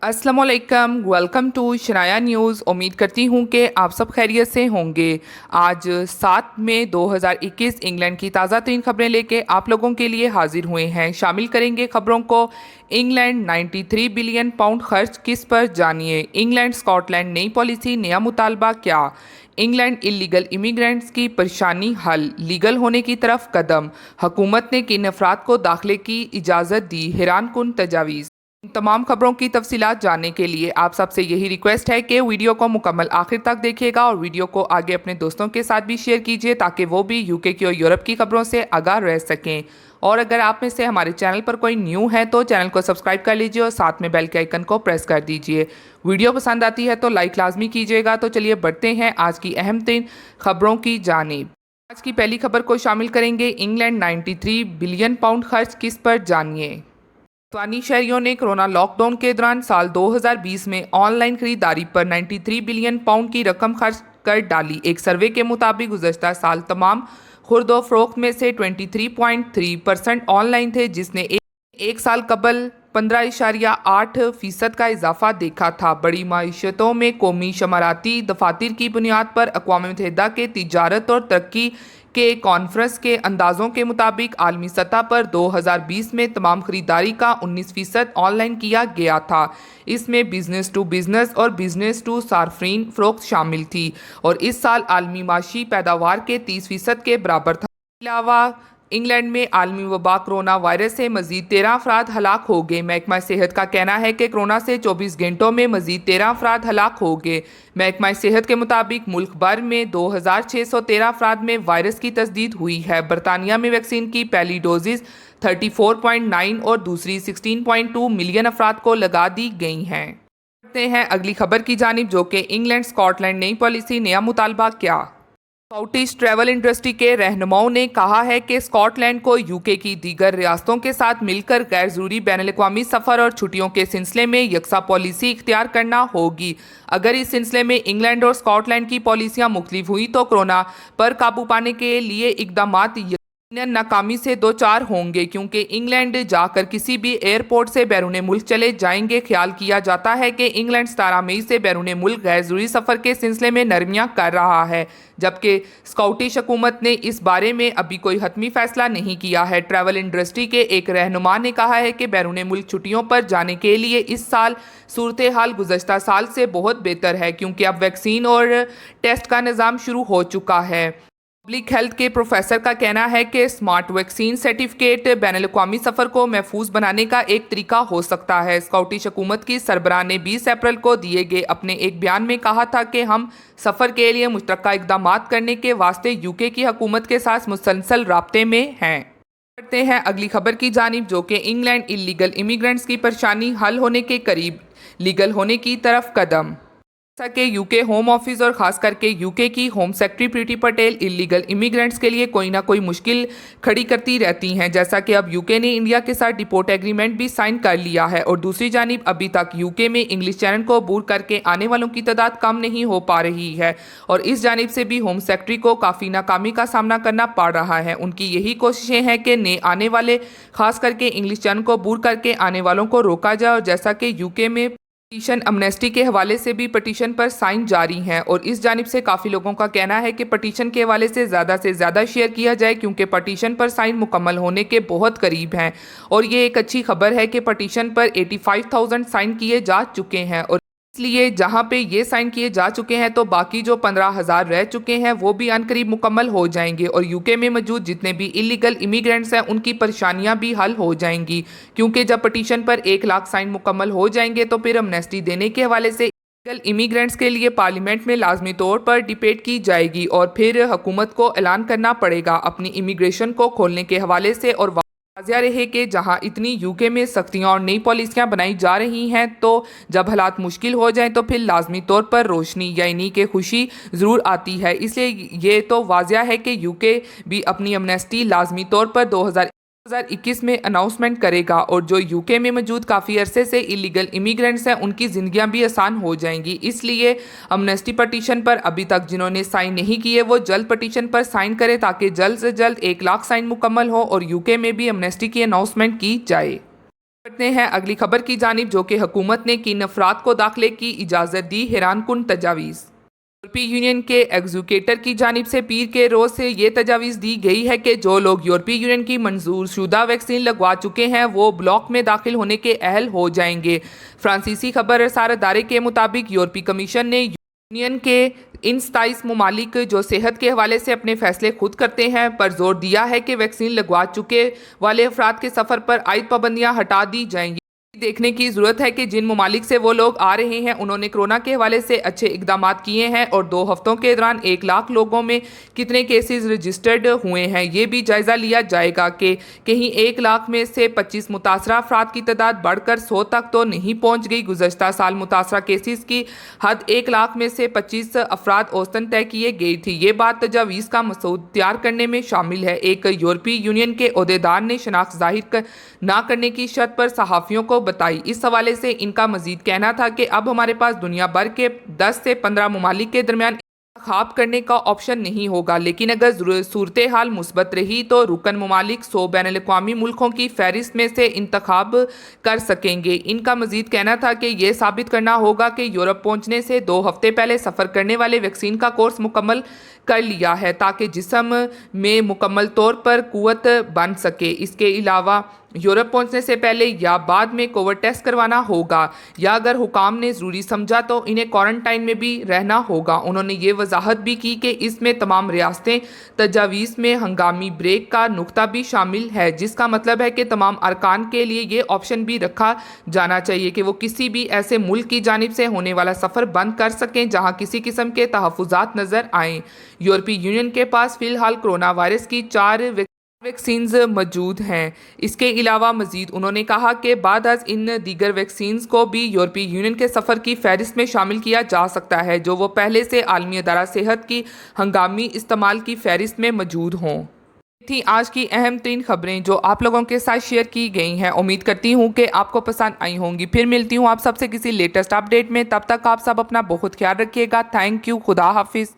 अस्सलाम वालेकुम, welcome to Shanaya news. उम्मीद करती हूँ कि आप सब खैरियत से होंगे। आज 7 मई 2021 इंग्लैंड की ताज़ा तरीन खबरें लेके आप लोगों के लिए हाजिर हुए हैं। शामिल करेंगे खबरों को। इंग्लैंड 93 बिलियन पाउंड खर्च किस पर, जानिए। इंग्लैंड स्कॉटलैंड नई पॉलिसी, नया मुतालबा क्या। इंग्लैंड इलीगल इमिग्रेंट्स की परेशानी हल, लीगल होने की तरफ कदम। हुकूमत ने किन अफराद को दाखिले की इजाज़त दी, हैरान कुन तजावीज़। इन तमाम खबरों की तफसीलात जानने के लिए आप सबसे यही रिक्वेस्ट है कि वीडियो को मुकम्मल आखिर तक देखिएगा और वीडियो को आगे अपने दोस्तों के साथ भी शेयर कीजिए ताकि वो भी यूके की और यूरोप की खबरों से आगाह रह सकें। और अगर आप में से हमारे चैनल पर कोई न्यू है तो चैनल को सब्सक्राइब कर लीजिए और साथ में बेल के आइकन को प्रेस कर दीजिए। वीडियो पसंद आती है तो लाइक लाजमी कीजिएगा। तो चलिए बढ़ते हैं आज की अहम तीन खबरों की जानिब। आज की पहली खबर को शामिल करेंगे। इंग्लैंड 93 बिलियन पाउंड खर्च किस पर, जानिए। बरतानी शहरियों ने कोरोना लॉकडाउन के दौरान साल 2020 में ऑनलाइन खरीदारी पर 93 बिलियन पाउंड की रकम खर्च कर डाली। एक सर्वे के मुताबिक गुज़श्ता साल तमाम खुर्द व फरोख्त में से 23.3% ऑनलाइन थे, जिसने एक साल कबल 15.8% का इजाफा देखा था। बड़ी माशियतों में कौमी शमराती दफातर की बुनियाद पर अक़वाम मुत्तहिदा के तिजारत और तरक्की के कॉन्फ्रेंस के अंदाज़ों के मुताबिक आलमी सतह पर 2020 में तमाम खरीदारी का 19% ऑनलाइन किया गया था। इसमें बिजनेस टू बिजनेस और बिजनेस टू सार्फिन फ़रोख्त शामिल थी और इस साल आलमी माशी पैदावार के 30% के बराबर था। अलावा इंग्लैंड में आलमी वबा कोरोना वायरस से मजीद 13 अफराद हलाक हो गए। महकमा सेहत का कहना है कि कोरोना से 24 घंटों में मजीद 13 अफराद हलाक हो गए। महकमा सेहत के मुताबिक मुल्क भर में 2613 अफराद में वायरस की तस्दीद हुई है। बरतानिया में वैक्सीन की पहली डोजेज़ 34.9 और दूसरी 16.2 मिलियन अफराद को लगा दी गई हैं। बढ़ते हैं अगली खबर की जानिब, जो कि इंग्लैंड स्कॉटलैंड नई पॉलिसी, नया मुतालबा क्या। स्कॉटिश ट्रैवल इंडस्ट्री के रहनुमाओं ने कहा है कि स्कॉटलैंड को यूके की दीगर रियासतों के साथ मिलकर गैर ज़रूरी बैनुल-अक़वामी सफ़र और छुट्टियों के सिलसिले में यकसा पॉलिसी इख्तियार करना होगी। अगर इस सिलसिले में इंग्लैंड और स्कॉटलैंड की पॉलिसियाँ मुख्तलिफ हुई तो कोरोना पर काबू पाने के लिए इक़दामात यकीनन नाकामी से दो चार होंगे, क्योंकि इंग्लैंड जाकर किसी भी एयरपोर्ट से बैरून मुल्क चले जाएंगे। ख्याल किया जाता है कि इंग्लैंड 17 मई से बैरून मुल्क गैर ज़रूरी सफ़र के सिलसिले में नरमियाँ कर रहा है, जबकि स्कॉटिश हुकूमत ने इस बारे में अभी कोई हतमी फैसला नहीं किया है। ट्रैवल इंडस्ट्री के एक रहनुमा ने कहा है कि बैरून मुल्क छुट्टियों पर जाने के लिए इस साल सूरत हाल गुज़श्ता साल से बहुत बेहतर है, क्योंकि अब वैक्सीन और टेस्ट का निज़ाम शुरू हो चुका है। पब्लिक हेल्थ के प्रोफेसर का कहना है कि स्मार्ट वैक्सीन सर्टिफिकेट बैनुल-अक़वामी सफ़र को महफूज बनाने का एक तरीका हो सकता है। स्कॉटिश हुकूमत की सरबराह ने 20 अप्रैल को दिए गए अपने एक बयान में कहा था कि हम सफ़र के लिए मुश्तरका इक़दामात करने के वास्ते यूके की हुकूमत के साथ मुसलसल राब्ते में हैं। बढ़ते हैं अगली खबर की जानिब, जो कि इंग्लैंड इलीगल इमिग्रेंट्स की परेशानी हल होने के करीब, लीगल होने की तरफ कदम। जैसा कि यूके होम ऑफिस और ख़ास करके यूके की होम सेक्रेटरी प्रीति पटेल इलीगल इमिग्रेंट्स के लिए कोई ना कोई मुश्किल खड़ी करती रहती हैं। जैसा कि अब यूके ने इंडिया के साथ डिपोर्ट एग्रीमेंट भी साइन कर लिया है और दूसरी जानिब अभी तक यूके में इंग्लिश चैनल को अबूर करके आने वालों की तादाद कम नहीं हो पा रही है और इस जानिब से भी होम सेक्रेटरी को काफ़ी नाकामी का सामना करना पड़ रहा है। उनकी यही कोशिशें हैं कि नए आने वाले खास करके इंग्लिश चैनल को अबूर करके आने वालों को रोका जाए। और जैसा कि यूके में पटिशन अमनेस्टी के हवाले से भी पटिशन पर साइन जारी हैं और इस जानिब से काफ़ी लोगों का कहना है कि पटिशन के हवाले से ज़्यादा शेयर किया जाए, क्योंकि पटिशन पर साइन मुकम्मल होने के बहुत करीब हैं। और ये एक अच्छी खबर है कि पटिशन पर 85,000 साइन किए जा चुके हैं और इसलिए जहां पे ये साइन किए जा चुके हैं तो बाकी जो 15,000 रह चुके हैं वो भी अनकरीब मुकम्मल हो जाएंगे और यूके में मौजूद जितने भी इलीगल इमिग्रेंट्स हैं उनकी परेशानियां भी हल हो जाएंगी, क्योंकि जब पटिशन पर 1 लाख साइन मुकम्मल हो जाएंगे तो फिर अमनेस्टी देने के हवाले से इलीगल इमिग्रेंट्स के लिए पार्लियामेंट में लाजमी तौर पर डिबेट की जाएगी और फिर हुकूमत को ऐलान करना पड़ेगा अपनी इमिग्रेशन को खोलने के हवाले से। और वाज़िया रहे कि जहां इतनी यूके में सख्तियां और नई पॉलिसियां बनाई जा रही हैं तो जब हालात मुश्किल हो जाएं तो फिर लाजमी तौर पर रोशनी यानी कि खुशी ज़रूर आती है। इसलिए ये तो वाज़िया है कि यूके भी अपनी अमनेस्टी लाजमी तौर पर 2021 में अनाउंसमेंट करेगा और जो यूके में मौजूद काफ़ी अरसे से इलीगल इमिग्रेंट्स हैं उनकी ज़िंदगियां भी आसान हो जाएंगी। इसलिए अमनेस्टी पटिशन पर अभी तक जिन्होंने साइन नहीं किए वो जल्द पटिशन पर साइन करें ताकि जल्द से जल्द 1 लाख साइन मुकम्मल हो और यूके में भी अमनेस्टी की अनाउंसमेंट की जाए। بڑھتے ہیں اگلی خبر کی جانب، جو کہ حکومت نے کن افراد کو داخلے کی اجازت دی، حیران کن تجاویز۔ یورپی یونین کے ایگزیکیٹر کی جانب سے پیر کے روز سے یہ تجاویز دی گئی ہے کہ جو لوگ یورپی یونین کی منظور شدہ ویکسین لگوا چکے ہیں وہ بلاک میں داخل ہونے کے اہل ہو جائیں گے۔ فرانسیسی خبر رساں ادارے کے مطابق یورپی کمیشن نے یونین کے ان 27 ممالک جو صحت کے حوالے سے اپنے فیصلے خود کرتے ہیں پر زور دیا ہے کہ ویکسین لگوا چکے والے افراد کے سفر پر عائد پابندیاں ہٹا دی جائیں گی۔ دیکھنے کی ضرورت ہے کہ جن ممالک سے وہ لوگ آ رہے ہیں انہوں نے کورونا کے حوالے سے اچھے اقدامات کیے ہیں اور 2 ہفتوں کے دوران 1 لاکھ لوگوں میں کتنے کیسز رجسٹرڈ ہوئے ہیں۔ یہ بھی جائزہ لیا جائے گا کہ کہیں 1 لاکھ میں سے 25 متاثرہ افراد کی تعداد بڑھ کر 100 تک تو نہیں پہنچ گئی۔ گزشتہ سال متاثرہ کیسز کی حد 1 لاکھ میں سے 25 افراد اوسطاً طے کیے گئی تھی۔ یہ بات تجاویز کا مسودہ تیار کرنے میں شامل ہے۔ ایک یورپی یونین کے عہدیدار نے شناخت ظاہر نہ کرنے کی شرط پر صحافیوں کو بتائی۔ اس حوالے سے ان کا مزید کہنا تھا کہ اب ہمارے پاس دنیا بھر کے 10 سے 15 ممالک کے درمیان انتخاب کرنے کا آپشن نہیں ہوگا، لیکن اگر صورتحال مثبت رہی تو رکن ممالک 100 بین الاقوامی ملکوں کی فہرست میں سے انتخاب کر سکیں گے۔ ان کا مزید کہنا تھا کہ یہ ثابت کرنا ہوگا کہ یورپ پہنچنے سے 2 ہفتے پہلے سفر کرنے والے ویکسین کا کورس مکمل کر لیا ہے تاکہ جسم میں مکمل طور پر قوت بن سکے۔ اس کے علاوہ یورپ پہنچنے سے پہلے یا بعد میں کووڈ ٹیسٹ کروانا ہوگا یا اگر حکام نے ضروری سمجھا تو انہیں کوارنٹائن میں بھی رہنا ہوگا۔ انہوں نے یہ وضاحت بھی کی کہ اس میں تمام ریاستیں تجاویز میں ہنگامی بریک کا نقطہ بھی شامل ہے، جس کا مطلب ہے کہ تمام ارکان کے لیے یہ آپشن بھی رکھا جانا چاہیے کہ وہ کسی بھی ایسے ملک کی جانب سے ہونے والا سفر بند کر سکیں جہاں کسی قسم کے تحفظات نظر آئیں۔ یورپی یونین کے پاس فی الحال کورونا وائرس کی 4 ویکسینز موجود ہیں۔ اس کے علاوہ مزید انہوں نے کہا کہ بعد از ان دیگر ویکسینز کو بھی یورپی یونین کے سفر کی فہرست میں شامل کیا جا سکتا ہے جو وہ پہلے سے عالمی ادارہ صحت کی ہنگامی استعمال کی فہرست میں موجود ہوں۔ تھی آج کی اہم ترین خبریں جو آپ لوگوں کے ساتھ شیئر کی گئی ہیں۔ امید کرتی ہوں کہ آپ کو پسند آئی ہوں گی۔ پھر ملتی ہوں آپ سب سے کسی لیٹسٹ اپ ڈیٹ میں، تب تک آپ سب اپنا بہت خیال رکھیے گا۔ تھینک یو، خدا حافظ۔